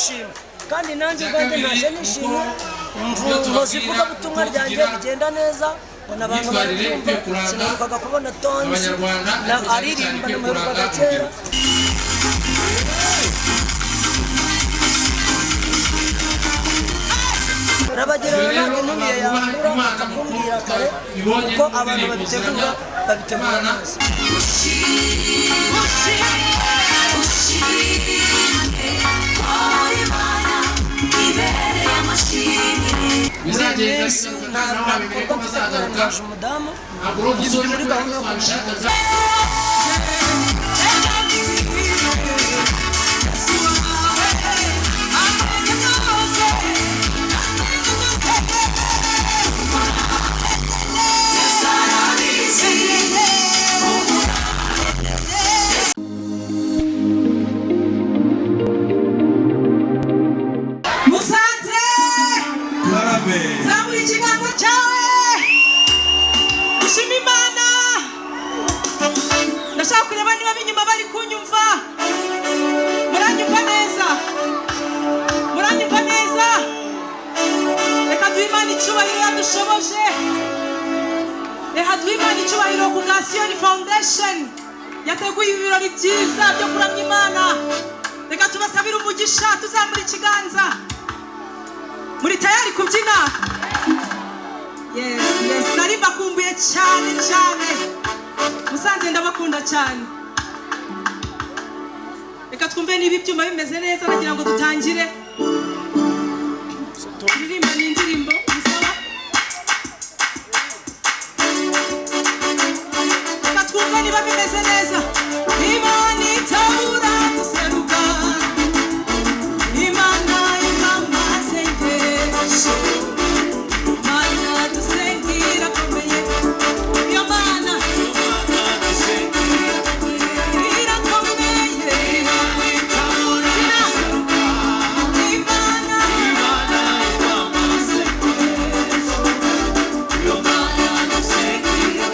nishima kandi nanjye ubwanjye naje nishima muzivuga butumwa ryanjye bigenda neza bona abantu barumva sinarukaga kubona tonzi na aririmba n'umuherukaga kera Rabagirana nange ntumiye yambura akakumbwira kare kuko abantu babitegura neza bizagenda ntabwo bizagaruka umudamu muri gahunda yo kubishaka Foundation yateguye ibirori byiza byo kuramya Imana reka tubasabira umugisha tuzamura ikiganza muri tayari kubyina yes nari bakumbuye cyane Musanze ndabakunda cyane reka twumve niba ibyuma bimeze neza nagira ngo dutangire turirimba n'indirimbo musaba niba bimeze neza Imana itabura guseruka Imana imama sengesho Imana dusengira komeye iyo Mana dusengira irakomeye Imana itabura guseruka Imana imama sengesho iyo Mana dusengira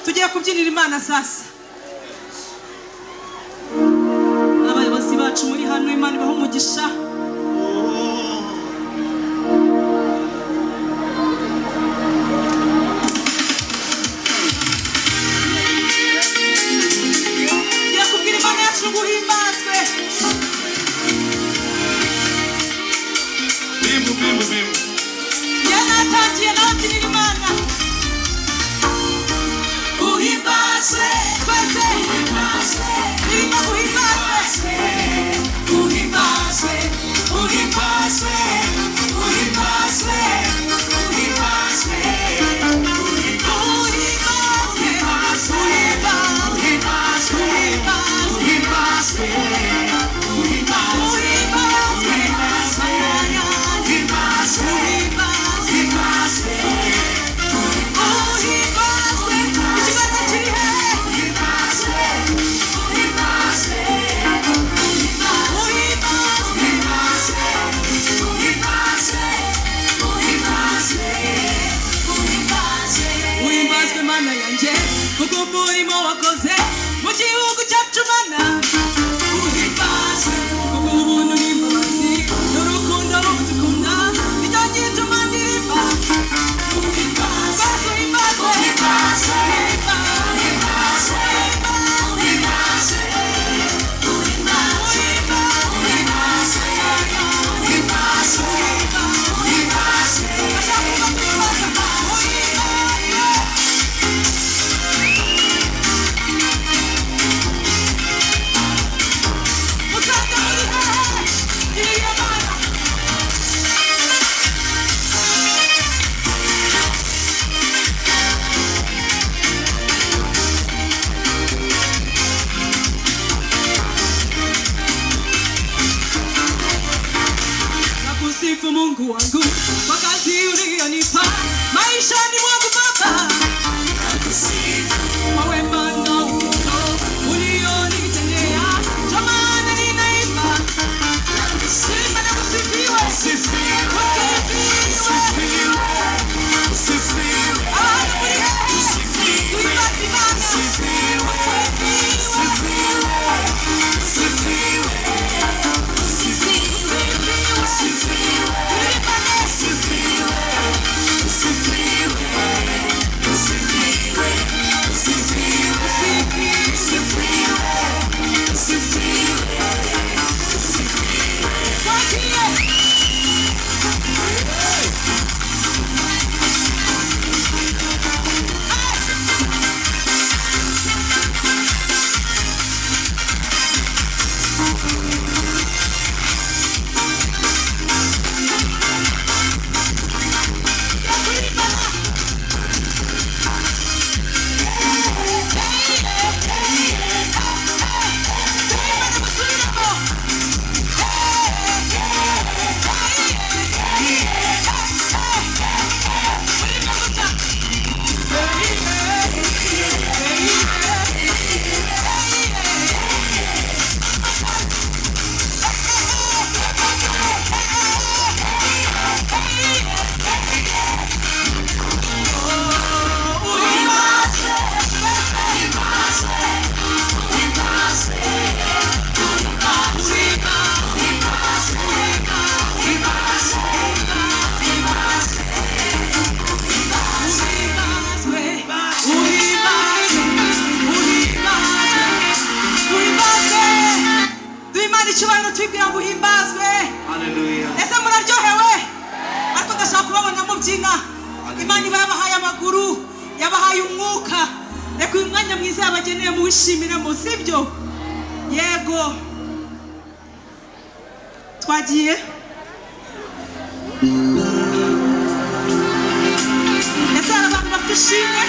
tugiye kubyinira Imana sasa abayobozi bacu muri hano Imana ibaho umugisha tugiye kubwira Imana yacu guhimbazwe bimbu yanatangiye nabyinira Imana uhimbazwe kwese uhimbazwe uhimbazwe Mungu wangu kwa kazi uliyonipa maishani mwangu Baba, kwa wema na upendo ulionitendea, ndio maana ninaimba. Sifa na kusifiwa, sifiwe, sifiwe, sifiwe, haleluya, sifiwe, sifiwe, icyubahiro twibwira ngo uhimbazwe. Haleluya. Ese muraryohewe? Ariko ndashaka kubabona mubyina. Imana iba yabahaye amaguru, yabahaye umwuka. Reka uyu mwanya mwiza yabageneye muwishimiremo, sibyo? Yego. Twagiye. Ese abantu bafite ishimwe?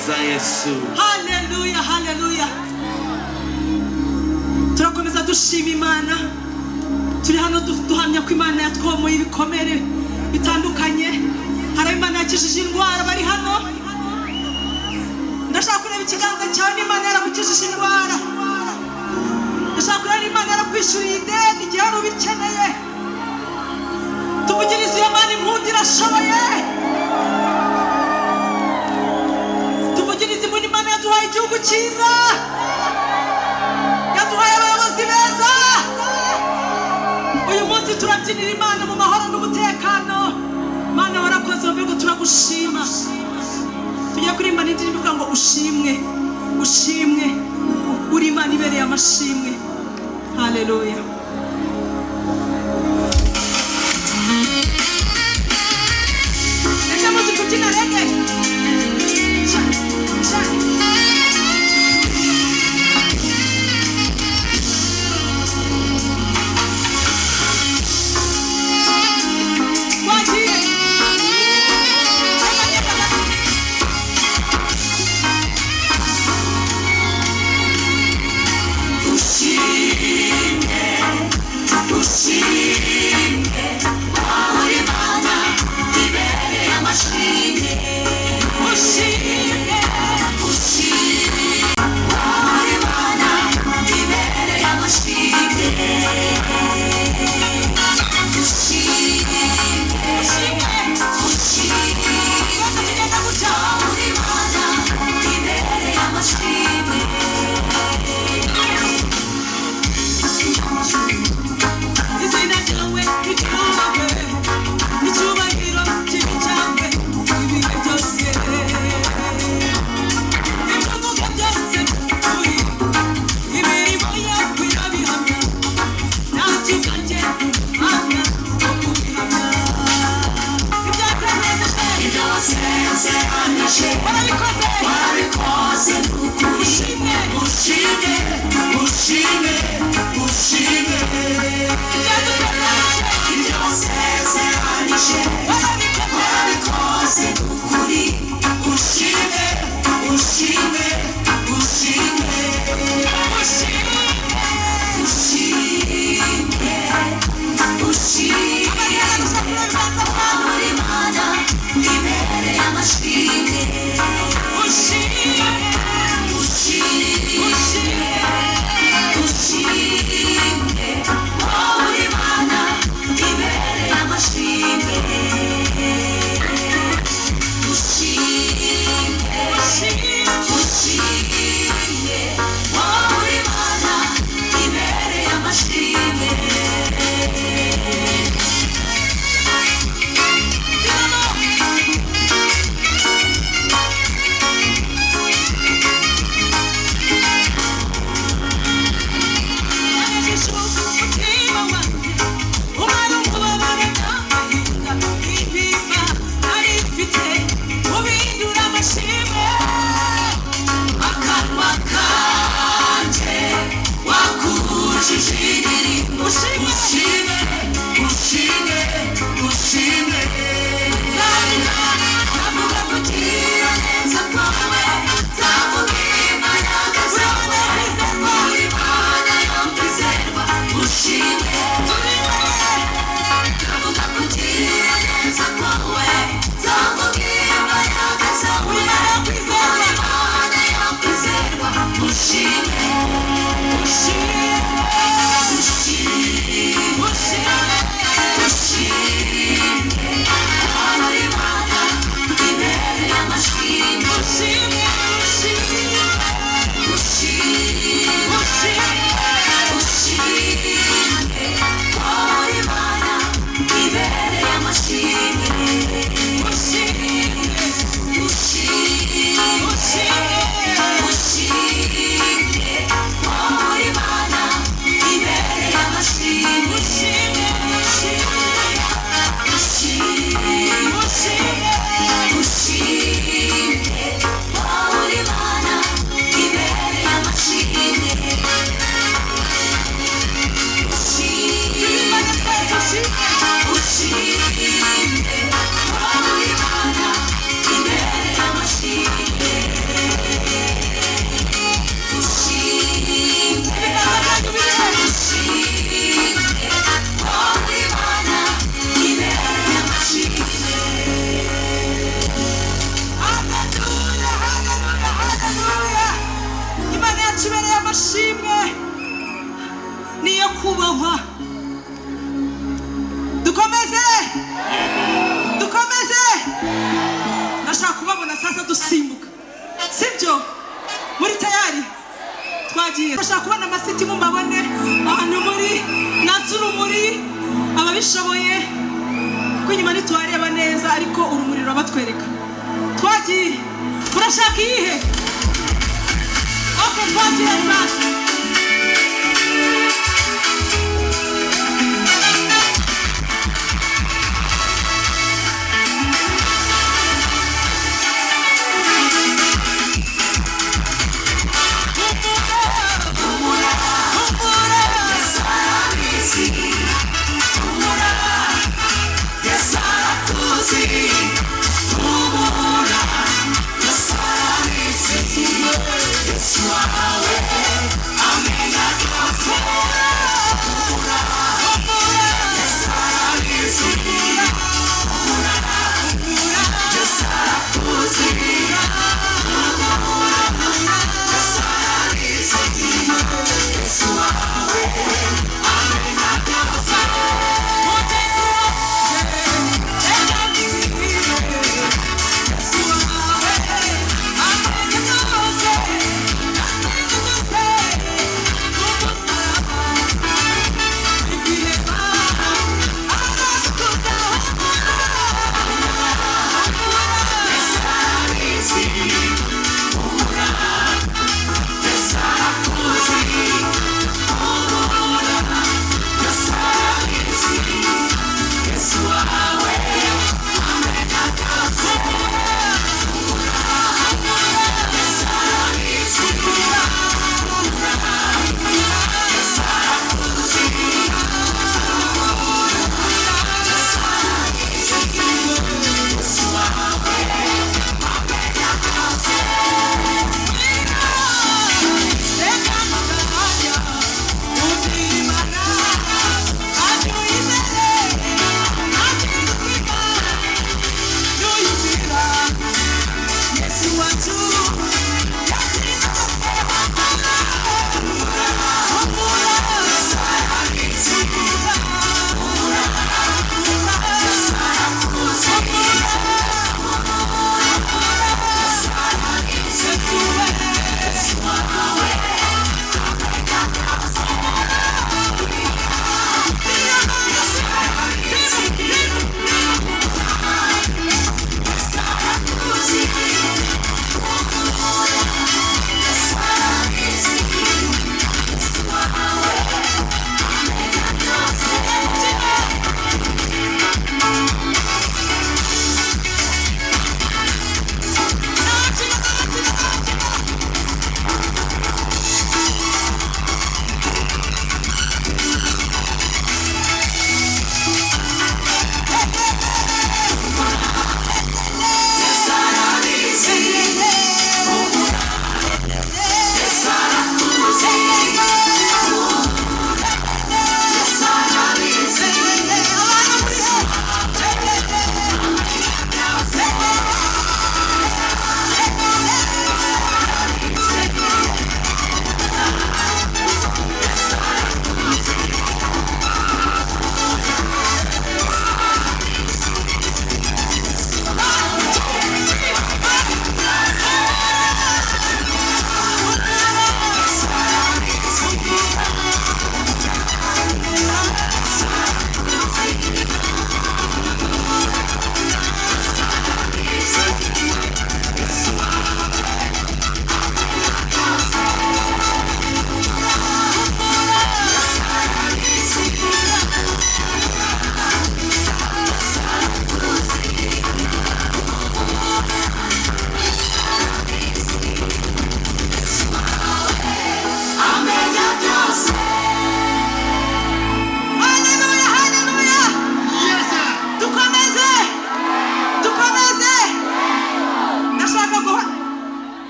za Yesu. Haleluya, haleluya. Turakomeza dushima Imana. Turi hano duhamya ko Imana yatwomoye ibikomere bitandukanye. Hari Imana yakijije indwara bari hano. Ndashaka kureba ikiganza cyawe n'Imana yaragukijije indwara. Ndashaka kureba Imana yarakwishyuriye ideni igihe wari ubikeneye. Tuvugirize iyo Mana impundu irashoboye. Tuvugirize impundu Imana yaduhaye igihugu cyiza. Yaduhaye abayobozi beza. Uyu munsi turabyinira Imana mu mahoro n'umutekano. Mana warakoze mbego turagushima. Tugiye kuririmba n'indirimbo ivuga ngo ushimwe, ushimwe, uri Imana ibereye amashimwe. Haleluya. Ese muzi kubyina rege? amashimwe niyo kubahwa. Dukomeze nashaka kubabona sasa dusimbuka, sibyo? Muri tayari twagiye. Nashaka kubona amasiti mubabone ahantu muri natse urumuri ababishoboye kwinyuma ntituhareba neza ariko urumuri rurabatwereka. Twagiye. Murashaka iyihe? Okay, twagiye sasa.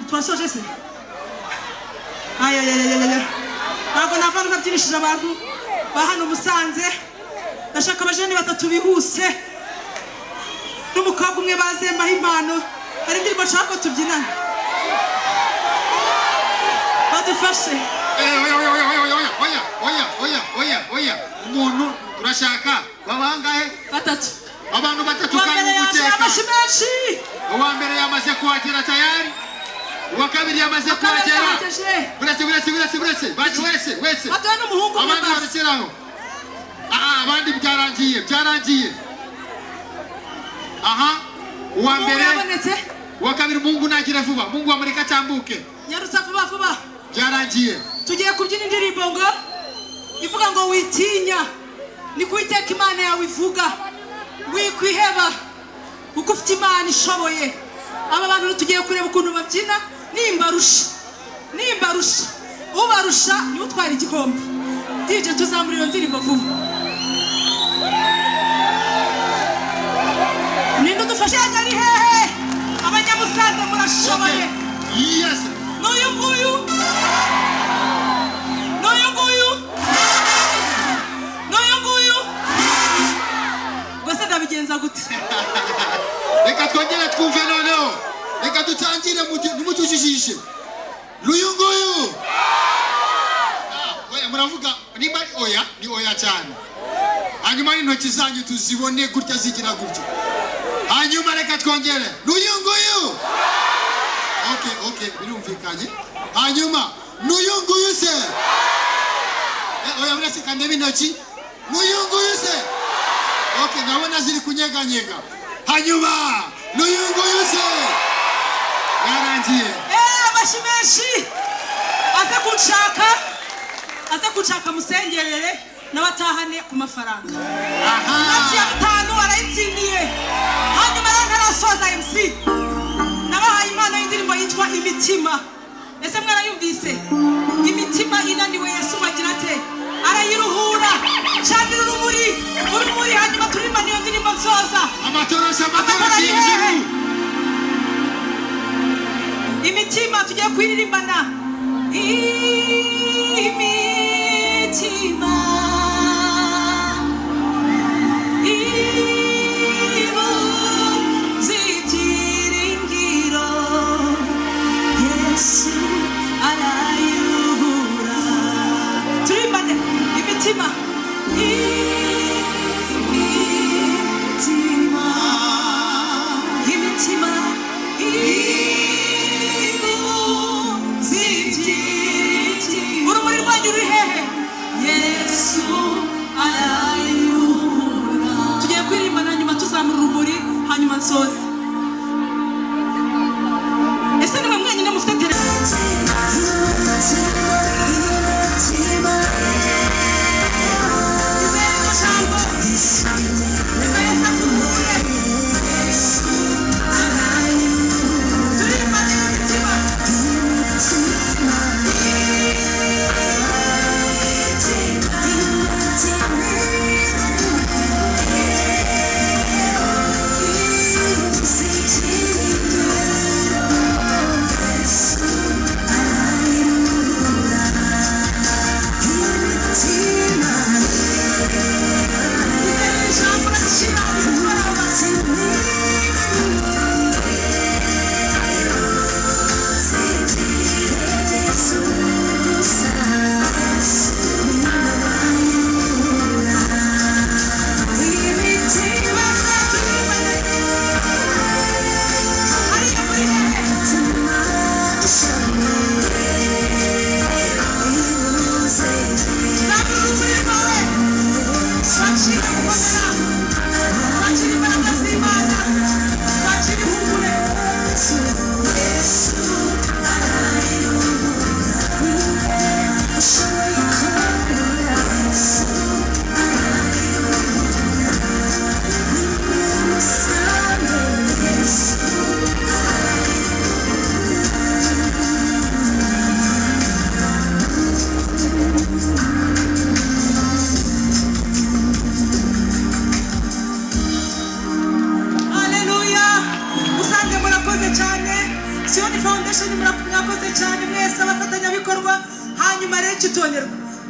twasoje se ntabwo navana nkabyinishije abantu ba hano Musanze. Ndashaka abajeni batatu bihuse n'umukobwa umwe bazembaho impano. Hari indirimbo nshaka ko tubyinana badufashe. Oya. Umuntu turashaka babangahe? Batatu. Abantu batatu kandi guteka. Amashimeshi. Uwa mbere yamaze kwakira tayari. Uwa kabiri yamaze kwakira. Buretse. Bachi wese. Atwana umuhungu abandi barekeraho. Abandi byarangiye. Aha. Uwa mbere. Uwa kabiri Mungu nagira vuba. Mungu amurika cyambuke. Nyarutsa vuba. Byarangiye. Tugiye kubyina indirimbo ngo ivuga ngo witinya. Ni kuiteka Imana yawe ivuga. Wikwiheba. Kuko ufite Imana ishoboye. Aba bantu tugiye kureba ukuntu babyina nimbarusha. Ubarusha ni utwara igikombe. DJ tuzamura iyo ndirimbo vuba. Nindo dufashe ari hehe? Abanyamusanze murashoboye. Yes. N'uyu nguyu. Gwese ndabigenza gute? Reka twongere twumve noneho. Reka dutangire nimutujijishe. N'uyu nguyu. Oya muravuga nimba oya ni oya cyane. Hanyuma intoki zanyu tuzibone gutya zigira gutya. Hanyuma reka twongere. N'uyu nguyu. Okay, birumvikanye. Hanyuma n'uyu nguyu se. Oya murase kandi binoki. N'uyu nguyu se. Okay, ndabona ziri kunyeganyega. Hanyuma n'uyu nguyu se. Yarangiye. Abashimeshi. Aze kunshaka musengerere n'abatahane ku mafaranga. Ati ya 5 arayitsindiye. Hanyuma ntarasoza MC. Nabahaye impano y'indirimbo yitwa Imitima. Ese mwarayumvise? Imitima inaniwe Yesu bagira ate? Arayiruhura. Cyangwa urumuri hanyuma turimba niyo ndirimbo nsoza. Amatorosha. Imitima tugiye kwiririmbana. Imitima. Yesu arayiruhura. Turimbane imitima. Urumuri rwanyu ruri hehe? Yesu arayiruhura. Tugiye kwirimbana nyuma tuzamura urumuri hanyuma nsoze. Ese ni mwenyine mufite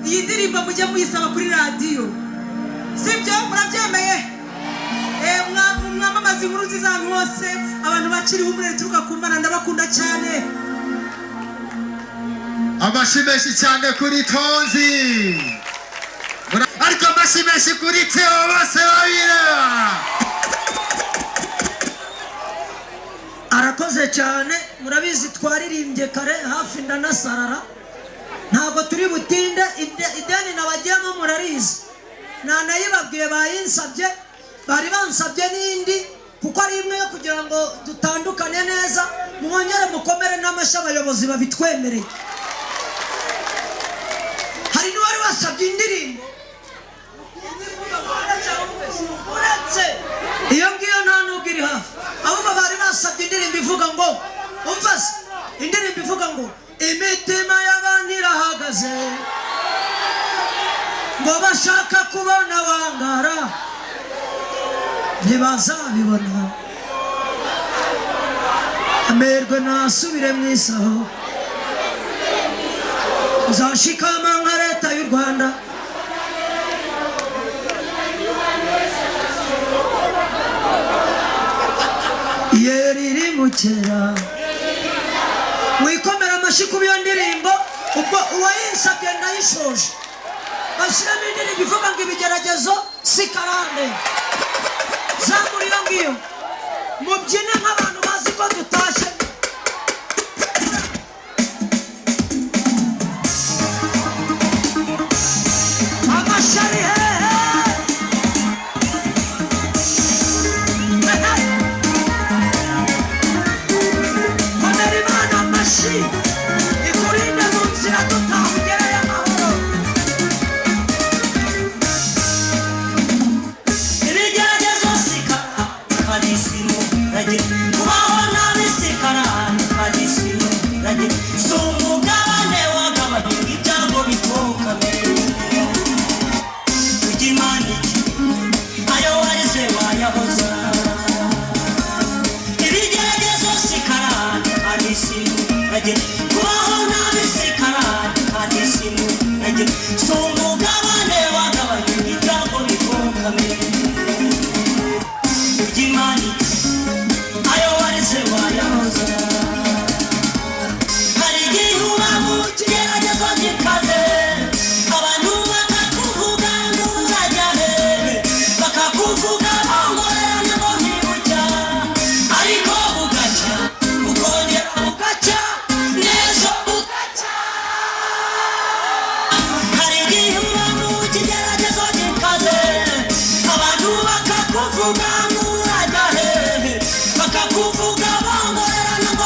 iyi ndirimbo mujye muyisaba kuri radio sibyo murabyemeye mwamamaza inkuru nziza ahantu hose abantu bakiriho umurere turuka ku Mana ndabakunda cyane Amashimeshi cyane kuri Tonzi. Ariko amashimeshi kuri Theo bose babira. Arakoze cyane, murabizi twaririmbye kare hafi ndanasarara. Ntabwo turi butinde ideni nabagiyemo murarizi. Nanayibabwiye bayinsabye, bari bansabye n'indi kuko ari imwe yo kugira ngo dutandukane neza, mwongere mukomere n'amashyi abayobozi babitwemereye. Hari n'uwari wasabye indirimbo uretse iyo ngiyo nta nubwo iri hafi, ahubwo bari basabye indirimbo ivuga ngo umva se, indirimbo ivuga ngo imitima y'abantu irahagaze ngo bashaka kubona wangara ntibazabibona, amerwe nasubire mu isaho uzashikama nka leta y'u Rwanda. Yeriri mukera wikomera amashyi ku iyo ndirimbo, ubwo uwayinsabye ndayishoje. Bashyiramo indirimbo ivuga ngo ibigeragezo si karande. Zamura iyo ngiyo mubyine nk'abantu bazi ko dutashye. Amashari Manerimana amashi ikurinde mu nzira tutahugereye amahoro. Ibigeragezo sika kadisimu rage kubaho nabi sikara kadisimu rage sumugabane wagabanye ibyago bitokame ujimani ayo warize wayahoza. Ibigeragezo sikara kadisimu rage kubaho nabi sikara kadisimu rage sumugabane wagabanye ibyago bitokame ujimani ayo warize wayahoza. Hari igihe uba mu kigeragezo gikaze abantu bakakuvuga ngo urajya hehe, bakakuvuga bongorerana ngo ntibucya, ariko bugacya ukongera bugacya n'ejo bugacya. Hari igihe uba mu kigeragezo gikaze abantu bakakuvuga ngo urajya hehe, bakakuvuga bongorerana ngo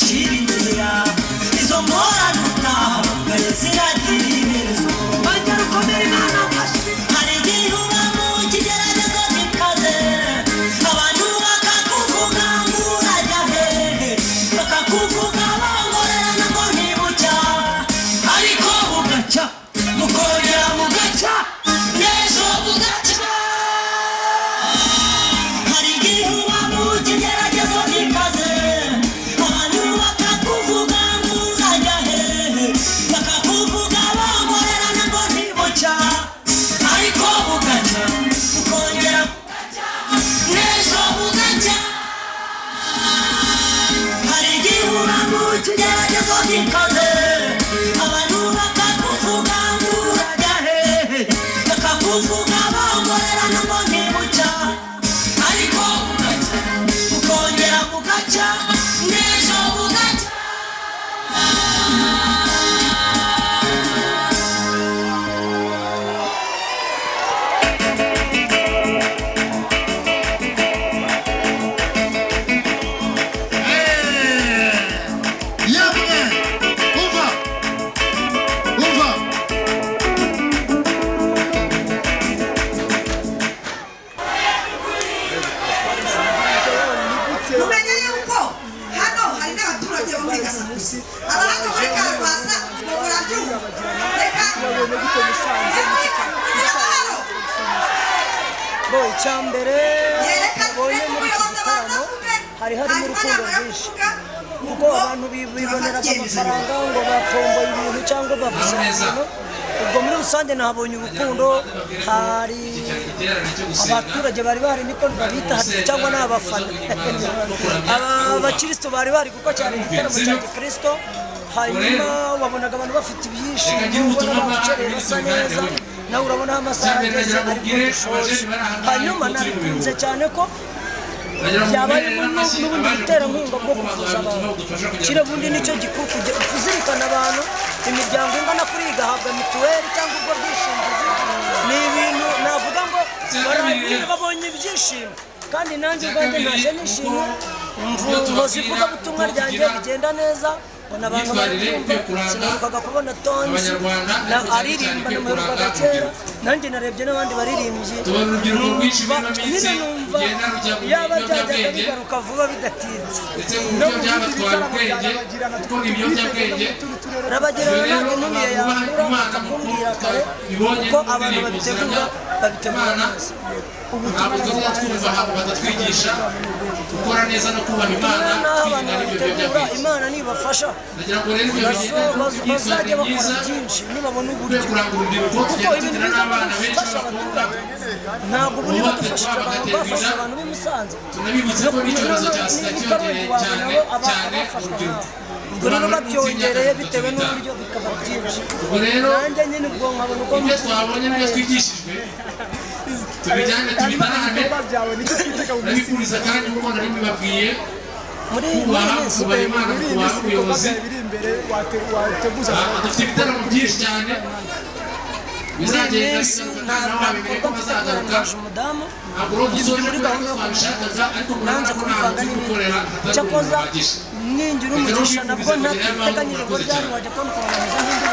bacira inzira izo ngorane utahabwa ziragira iherezo bajya rukomera Imana amashyi hari igihe uba mu kigeragezo gikaze abantu bakakuvuga ngo urajya hehe bakakuvuga bongorerana ngo ntibucya ariko bugacya mukongera mugacya n'ejo bugacya hari igihe uba mu kigeragezo gikaze abantu bakakuvuga ngo urajya hehe bakakuvuga bongorerana ngo ntibucya ariko bugacya mukongera mugacya n'ejo bugacya hari igihe uba mu kigeragezo gikaze abantu bakakuvuga ngo urajya hehe bakakuvuga bongorerana ngo ntibucya ariko bugacya mukongera mugacya n'ejo bugacya yamwe umva mumenye yuko hano hari n'abaturage bo muri Gasakuzi aba hano muri Karubasa ngo murabyumva reka hano bo icyambere yerekana bonye muri iki umuyobozi gitaramo hari harimo urukundo rwinshi kuko abantu biboneraga amafaranga ngo batomboye ibintu cyangwa bavuze ibintu ubwo muri rusange nahabonye urukundo hari abaturage bari bahari niko babita cyangwa n'abafana abakristo bari bahari kuko cyari igitaramo cya gikristo hanyuma wabonaga abantu bafite ibyishimo ubona babukereye basa neza nawe urabona amasaha ageze ariko dushoje hanyuma nabikunze cyane ko byabaye n'ubundi buterankunga bwo kuvuza abantu kiriya bundi nicyo gikuru kuzirikana abantu imiryango ingana kuri igahabwa mituweli cyangwa ubwo bwishingizi ni ibintu navuga ngo babonye ibyishimo kandi nanjye ubwanjye naje nishimye mvuze ivugabutumwa ryanjye rigenda neza mbona abantu baririmba sinarukaga kubona tonzi na aririmba namuherukaga kera nanjye narebye n'abandi baririmbyi numva yaba byajyaga bigaruka vuba bidatinze no mu bindi bitaramo byarabagirana rabagirana nanjye ntumiye yambura akakumbwira kare kuko abantu babitegura neza ubutumwa batatwigisha gukora neza no kubaha Imana bitegura Imana nibafasha bazajya bakora byinshi nibabona uburyo kuko ibintu bizabafasha abaturage ntabwo ubu niba dufashije abantu bafasha abantu b'i Musanze tunabibutse ko n'icyorezo cya sida cyongereye cyane urubyiruko ubwo rero babyongereye bitewe n'uburyo bikaba byinshi ubwo rero nanjye nyine ubwo nkabona uko ibyo twabonye n'ibyo twigishijwe tubijyane tubitanane nabifuriza kandi kuko nari mbibabwiye muri kubaha Imana kubaha ubuyobozi dufite ibitaramo byinshi cyane bizagenda bigaruka nawe wabimenya ko bazagaruka ntabwo rero dusoje kubera ko twabishakaga ariko murabona ko nta hantu turi gukorera hatari umuntu uhagije ningira umugisha nabwo ntateganyije ngo ryari wajya kubona ukuntu bameze nk'indi